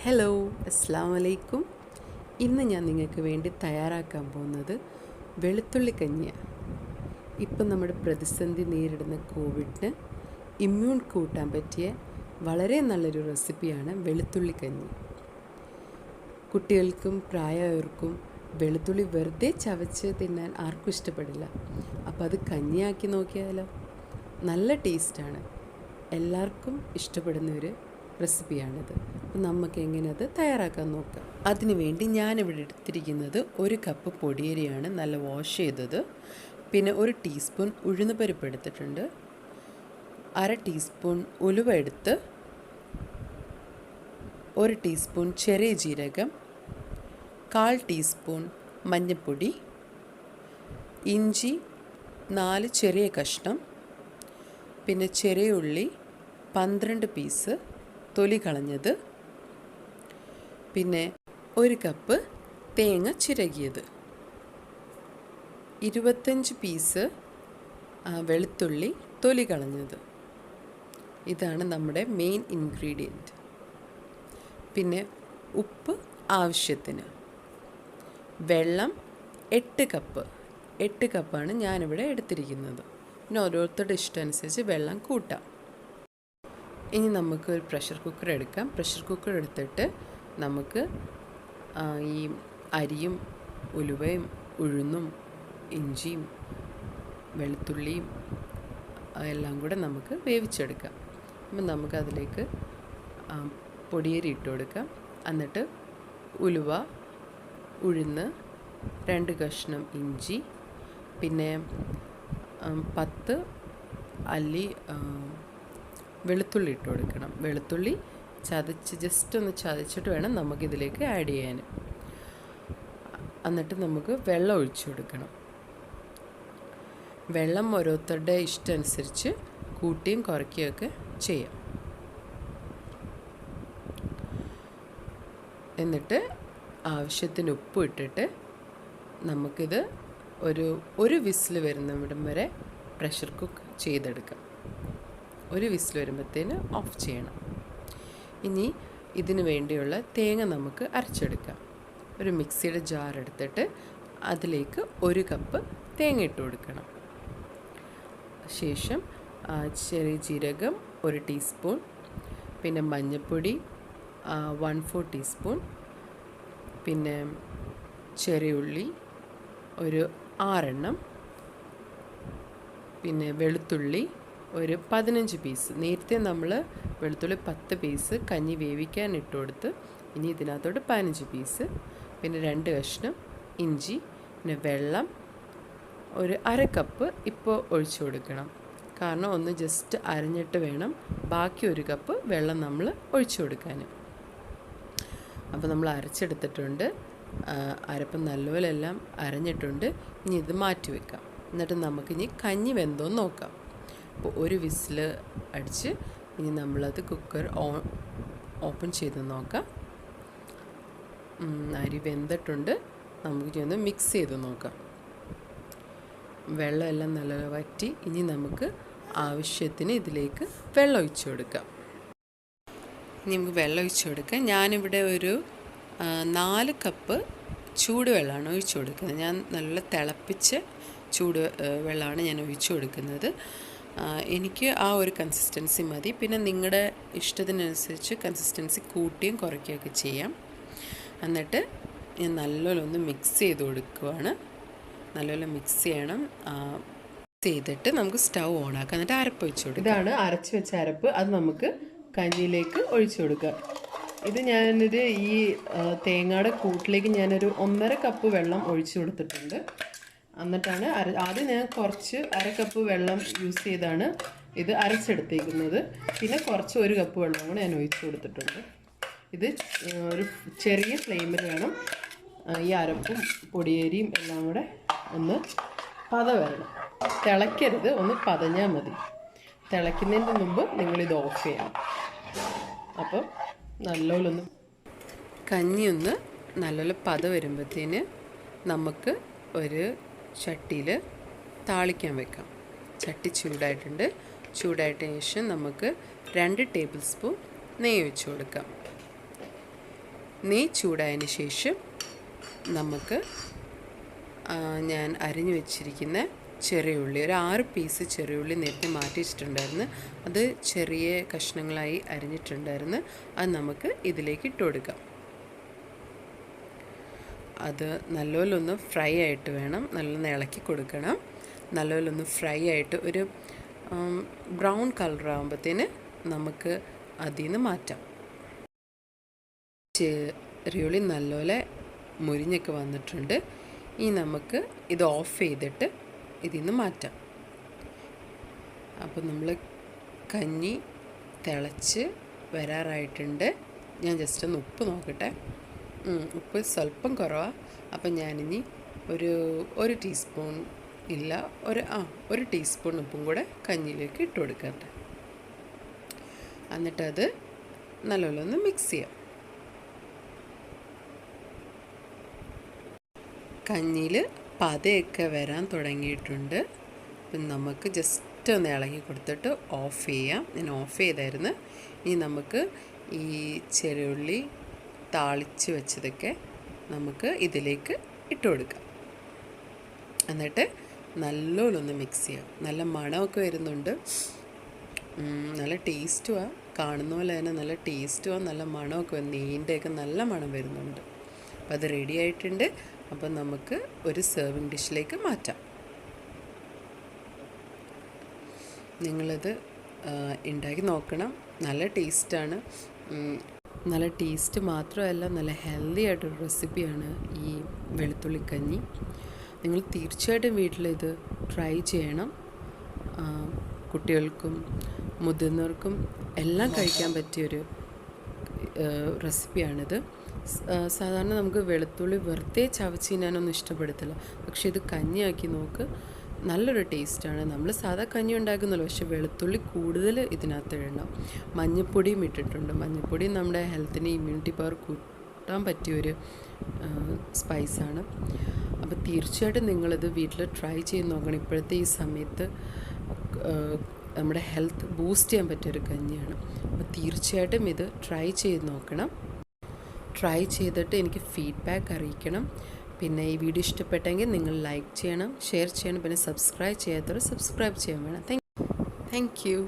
Hello, അസ്സാം വലൈക്കും. ഇന്ന് ഞാൻ നിങ്ങൾക്ക് വേണ്ടി തയ്യാറാക്കാൻ പോകുന്നത് വെളുത്തുള്ളി കഞ്ഞിയാണ്. ഇപ്പം നമ്മുടെ പ്രതിസന്ധി നേരിടുന്ന കോവിഡിന് ഇമ്മ്യൂൺ കൂട്ടാൻ പറ്റിയ വളരെ നല്ലൊരു റെസിപ്പിയാണ് വെളുത്തുള്ളി കഞ്ഞി. കുട്ടികൾക്കും പ്രായമായവർക്കും വെളുത്തുള്ളി വെറുതെ ചവച്ച് തിന്നാൻ ആർക്കും ഇഷ്ടപ്പെടില്ല. അപ്പോൾ അത് കഞ്ഞിയാക്കി നോക്കിയാലോ? നല്ല ടേസ്റ്റാണ്, എല്ലാവർക്കും ഇഷ്ടപ്പെടുന്ന ഒരു റെസിപ്പിയാണിത്. അപ്പം നമുക്ക് എങ്ങനെ അത് തയ്യാറാക്കാൻ നോക്കാം. അതിനുവേണ്ടി ഞാനിവിടെ എടുത്തിരിക്കുന്നത് 1 കപ്പ് പൊടിയരിയാണ്, നല്ല വാഷ് ചെയ്തത്. പിന്നെ 1 ടീസ്പൂൺ ഉഴുന്നുപരിപ്പ് എടുത്തിട്ടുണ്ട്, 1/2 ടീസ്പൂൺ ഉലുവ എടുത്ത്, 1 ടീസ്പൂൺ ചെറിയ ജീരകം, 1/4 ടീസ്പൂൺ മഞ്ഞൾപ്പൊടി, ഇഞ്ചി 4 ചെറിയ കഷ്ണം, പിന്നെ ചെറിയ ഉള്ളി 12 പീസ് തൊലി കളഞ്ഞത്, പിന്നെ 1 കപ്പ് തേങ്ങ ചിരകിയത്, 25 പീസ് വെളുത്തുള്ളി തൊലി കളഞ്ഞത്. ഇതാണ് നമ്മുടെ മെയിൻ ഇൻഗ്രീഡിയൻറ്റ്. പിന്നെ ഉപ്പ് ആവശ്യത്തിന്, വെള്ളം 8 കപ്പാണ് ഞാനിവിടെ എടുത്തിരിക്കുന്നത്. പിന്നെ ഓരോരുത്തരുടെ ഇഷ്ടമനുസരിച്ച് വെള്ളം കൂട്ടാം. ഇനി നമുക്ക് ഒരു പ്രഷർ കുക്കർ എടുക്കാം. പ്രഷർ കുക്കർ എടുത്തിട്ട് നമുക്ക് ഈ അരിയും ഉലുവയും ഉഴുന്നും ഇഞ്ചിയും വെളുത്തുള്ളിയും എല്ലാം കൂടെ നമുക്ക് വേവിച്ചെടുക്കാം. അപ്പം നമുക്കതിലേക്ക് പൊടിയരി ഇട്ട് കൊടുക്കാം. എന്നിട്ട് ഉലുവ, ഉഴുന്ന്, 2 കഷ്ണം ഇഞ്ചി, പിന്നെ 10 അല്ലി വെളുത്തുള്ളി ഇട്ട് കൊടുക്കണം. വെളുത്തുള്ളി ജസ്റ്റ് ഒന്ന് ചതച്ചിട്ട് വേണം നമുക്കിതിലേക്ക് ആഡ് ചെയ്യാൻ. എന്നിട്ട് നമുക്ക് വെള്ളം ഒഴിച്ചു കൊടുക്കണം. വെള്ളം ഓരോരുത്തരുടെ ഇഷ്ടമനുസരിച്ച് കൂട്ടിയും കുറയ്ക്കുകയൊക്കെ ചെയ്യാം. എന്നിട്ട് ആവശ്യത്തിന് ഉപ്പ് ഇട്ടിട്ട് നമുക്കിത് ഒരു വിസിൽ വരുന്നിടം വരെ പ്രഷർ കുക്ക് ചെയ്തെടുക്കാം. 1 വിസിൽ വരുമ്പോഴത്തേന് ഓഫ് ചെയ്യണം. ഇനി ഇതിന് വേണ്ടിയുള്ള തേങ്ങ നമുക്ക് അരച്ചെടുക്കാം. ഒരു മിക്സിയുടെ ജാർ എടുത്തിട്ട് അതിലേക്ക് 1 കപ്പ് തേങ്ങ ഇട്ട് കൊടുക്കണം. ശേഷം ചെറിയ ജീരകം 1 ടീസ്പൂൺ, പിന്നെ മഞ്ഞൾപ്പൊടി 1/4 ടീസ്പൂൺ, പിന്നെ ചെറിയ ഉള്ളി ഒരു 6 എണ്ണം, പിന്നെ വെളുത്തുള്ളി ഒരു 15 പീസ്. നേരത്തെ നമ്മൾ വെളുത്തുള്ളി 10 പീസ് കഞ്ഞി വേവിക്കാൻ ഇട്ട് കൊടുത്ത്, ഇനി ഇതിനകത്തോട്ട് 15 പീസ്, പിന്നെ 2 കഷ്ണം ഇഞ്ചി, പിന്നെ വെള്ളം ഒരു 1/2 കപ്പ് ഇപ്പോൾ ഒഴിച്ചു കൊടുക്കണം. കാരണം ഒന്ന് ജസ്റ്റ് അരഞ്ഞിട്ട് വേണം ബാക്കി 1 കപ്പ് വെള്ളം നമ്മൾ ഒഴിച്ചു കൊടുക്കാൻ. അപ്പോൾ നമ്മൾ അരച്ചെടുത്തിട്ടുണ്ട്. അരപ്പ് നല്ലപോലെ എല്ലാം അരഞ്ഞിട്ടുണ്ട്. ഇനി ഇത് മാറ്റി വെക്കാം. എന്നിട്ട് നമുക്കിനി കഞ്ഞി വെന്തോന്ന് നോക്കാം. അപ്പോൾ 1 വിസിൽ അടിച്ച് ഇനി നമ്മളത് കുക്കർ ഓപ്പൺ ചെയ്ത് നോക്കാം. അരി വെന്തിട്ടുണ്ട്. നമുക്ക് ഒന്ന് മിക്സ് ചെയ്ത് നോക്കാം. വെള്ളമെല്ലാം നല്ലപോലെ വറ്റി. ഇനി നമുക്ക് ആവശ്യത്തിന് ഇതിലേക്ക് വെള്ളം ഒഴിച്ചു കൊടുക്കാം. ഇനി നമുക്ക് വെള്ളം ഒഴിച്ചു കൊടുക്കാം. ഞാനിവിടെ ഒരു 4 കപ്പ് ചൂടുവെള്ളമാണ് ഒഴിച്ചു കൊടുക്കുന്നത്. ഞാൻ നല്ല തിളപ്പിച്ച വെള്ളമാണ് ഞാൻ ഒഴിച്ചു കൊടുക്കുന്നത്. എനിക്ക് ആ ഒരു കൺസിസ്റ്റൻസി മതി. പിന്നെ നിങ്ങളുടെ ഇഷ്ടത്തിനനുസരിച്ച് കൺസിസ്റ്റൻസി കൂട്ടിയും കുറയ്ക്കുകയൊക്കെ ചെയ്യാം. എന്നിട്ട് ഞാൻ നല്ലപോലെ ഒന്ന് മിക്സ് ചെയ്ത് കൊടുക്കുകയാണ്. നല്ലപോലെ മിക്സ് ചെയ്യണം. മിക്സ് ചെയ്തിട്ട് നമുക്ക് സ്റ്റൗ ഓണാക്കാം. എന്നിട്ട് അരപ്പ് ഒഴിച്ചു കൊടുക്കാം. ഇതാണ് അരച്ച് വെച്ച അരപ്പ്. അത് നമുക്ക് കഞ്ഞിയിലേക്ക് ഒഴിച്ചു കൊടുക്കാം. ഇത് ഞാനൊരു ഈ തേങ്ങയുടെ കൂട്ടിലേക്ക് ഞാനൊരു 1.5 കപ്പ് വെള്ളം ഒഴിച്ചു കൊടുത്തിട്ടുണ്ട്. എന്നിട്ടാണ് ആദ്യം ഞാൻ കുറച്ച് 1/2 കപ്പ് വെള്ളം യൂസ് ചെയ്താണ് ഇത് അരച്ചെടുത്തേക്കുന്നത്. പിന്നെ കുറച്ച് 1 കപ്പ് വെള്ളം കൂടെ ഞാൻ ഒഴിച്ചു കൊടുത്തിട്ടുണ്ട്. ഇത് ഒരു ചെറിയ ഫ്ലെയിമിൽ വേണം ഈ അരപ്പും പൊടിയേരിയും എല്ലാം കൂടെ ഒന്ന് വരണം. തിളയ്ക്കരുത്, ഒന്ന് പതഞ്ഞാൽ മതി. തിളയ്ക്കുന്നതിന് മുമ്പ് നിങ്ങളിത് ഓഫ് ചെയ്യണം. അപ്പോൾ നല്ലപോലെ ഒന്ന് കഞ്ഞിയൊന്ന് നല്ലപോലെ വരുമ്പോഴത്തേന് നമുക്ക് ഒരു ചട്ടിയിൽ താളിക്കാൻ വെക്കാം. ചട്ടി ചൂടായിട്ടുണ്ട്. ചൂടായിട്ടതിന് ശേഷം നമുക്ക് 2 ടേബിൾ സ്പൂൺ നെയ്യ് ഒഴിച്ച് കൊടുക്കാം. നെയ്യ് ചൂടായതിന് ശേഷം നമുക്ക് ഞാൻ അരിഞ്ഞു വെച്ചിരിക്കുന്ന ചെറിയ ഉള്ളി, ഒരു 6 പീസ് ചെറിയ ഉള്ളി നേരത്തെ മാറ്റി വെച്ചിട്ടുണ്ടായിരുന്നു, അത് ചെറിയ കഷ്ണങ്ങളായി അരിഞ്ഞിട്ടുണ്ടായിരുന്നു. അത് നമുക്ക് ഇതിലേക്ക് ഇട്ട് കൊടുക്കാം. അത് നല്ലപോലെ ഫ്രൈ ആയിട്ട് വേണം, നല്ലോണം ഇളക്കി കൊടുക്കണം. നല്ലപോലെ ഫ്രൈ ആയിട്ട് ഒരു ബ്രൗൺ കളറാകുമ്പോഴത്തേന് നമുക്ക് അതിൽ നിന്ന് മാറ്റാം. ചെറിയുള്ളി നല്ലപോലെ മുരിഞ്ഞൊക്കെ വന്നിട്ടുണ്ട്. ഇനി നമുക്ക് ഇത് ഓഫ് ചെയ്തിട്ട് ഇതിൽ നിന്ന് മാറ്റാം. അപ്പോൾ നമ്മൾ കഞ്ഞി തിളച്ച് വരാറായിട്ടുണ്ട്. ഞാൻ ജസ്റ്റ് ഒന്ന് ഉപ്പ് നോക്കട്ടെ. ഉപ്പ് സ്വല്പം കുറവാണ്. അപ്പം ഞാനിനി ഒരു ടീസ്പൂൺ ഇല്ല ഒരു ടീസ്പൂൺ ഉപ്പും കൂടെ കഞ്ഞിയിലേക്ക് ഇട്ട് കൊടുക്കട്ടെ. എന്നിട്ടത് നല്ലപോലെ ഒന്ന് മിക്സ് ചെയ്യാം. കഞ്ഞിയിൽ പതയൊക്കെ വരാൻ തുടങ്ങിയിട്ടുണ്ട്. അപ്പം നമുക്ക് ജസ്റ്റ് ഒന്ന് ഇളകി കൊടുത്തിട്ട് ഓഫ് ചെയ്യാം. ഞാൻ ഓഫ് ചെയ്തായിരുന്നു. ഇനി നമുക്ക് ഈ ചെറിയുള്ളി താളിച്ച് വെച്ചതൊക്കെ നമുക്ക് ഇതിലേക്ക് ഇട്ട് കൊടുക്കാം. എന്നിട്ട് നല്ലോണം മിക്സ് ചെയ്യാം. നല്ല മണമൊക്കെ വരുന്നുണ്ട്, നല്ല ടേസ്റ്റുമാണ്. കാണുന്ന പോലെ തന്നെ നല്ല ടേസ്റ്റുമാണ്, നല്ല മണമൊക്കെ നെയ്യിൻ്റെയൊക്കെ നല്ല മണം വരുന്നുണ്ട്. അപ്പോൾ അത് റെഡി ആയിട്ടുണ്ട്. അപ്പം നമുക്ക് ഒരു സെർവിങ് ഡിഷിലേക്ക് മാറ്റാം. നിങ്ങളത് ഉണ്ടാക്കി നോക്കണം, നല്ല ടേസ്റ്റാണ്. നല്ല ടേസ്റ്റ് മാത്രമല്ല, നല്ല ഹെൽത്തി ആയിട്ടൊരു റെസിപ്പിയാണ് ഈ വെളുത്തുള്ളി കഞ്ഞി. നിങ്ങൾ തീർച്ചയായിട്ടും വീട്ടിലിത് ട്രൈ ചെയ്യണം. കുട്ടികൾക്കും മുതിർന്നവർക്കും എല്ലാം കഴിക്കാൻ പറ്റിയൊരു റെസിപ്പിയാണിത്. സാധാരണ നമുക്ക് വെളുത്തുള്ളി വെറുതെ ചവച്ച് തിന്നാനൊന്നും ഇഷ്ടപ്പെടത്തില്ല, പക്ഷേ ഇത് കഞ്ഞിയാക്കി നോക്ക്, നല്ലൊരു ടേസ്റ്റാണ്. നമ്മൾ സാധാ കഞ്ഞി ഉണ്ടാക്കുന്നല്ലോ, പക്ഷേ വെളുത്തുള്ളി കൂടുതൽ ഇതിനകത്ത് ഇടണം. മഞ്ഞൾപ്പൊടിയും ഇട്ടിട്ടുണ്ട്. മഞ്ഞൾപ്പൊടി നമ്മുടെ ഹെൽത്തിന് ഇമ്മ്യൂണിറ്റി പവർ കൂട്ടാൻ പറ്റിയൊരു സ്പൈസാണ്. അപ്പോൾ തീർച്ചയായിട്ടും നിങ്ങളിത് വീട്ടിൽ ട്രൈ ചെയ്ത് നോക്കണം. ഇപ്പോഴത്തെ ഈ സമയത്ത് നമ്മുടെ ഹെൽത്ത് ബൂസ്റ്റ് ചെയ്യാൻ പറ്റിയൊരു കഞ്ഞിയാണ്. അപ്പോൾ തീർച്ചയായിട്ടും ഇത് ട്രൈ ചെയ്ത് നോക്കണം. ട്രൈ ചെയ്തിട്ട് എനിക്ക് ഫീഡ്ബാക്ക് അറിയിക്കണം. പിന്നെ ഈ വീഡിയോ ഇഷ്ടപ്പെട്ടെങ്കിൽ നിങ്ങൾ ലൈക്ക് ചെയ്യണം, ഷെയർ ചെയ്യണം, പിന്നെ സബ്സ്ക്രൈബ് ചെയ്യാത്തവർ സബ്സ്ക്രൈബ് ചെയ്യാൻ വേണം. Thank you.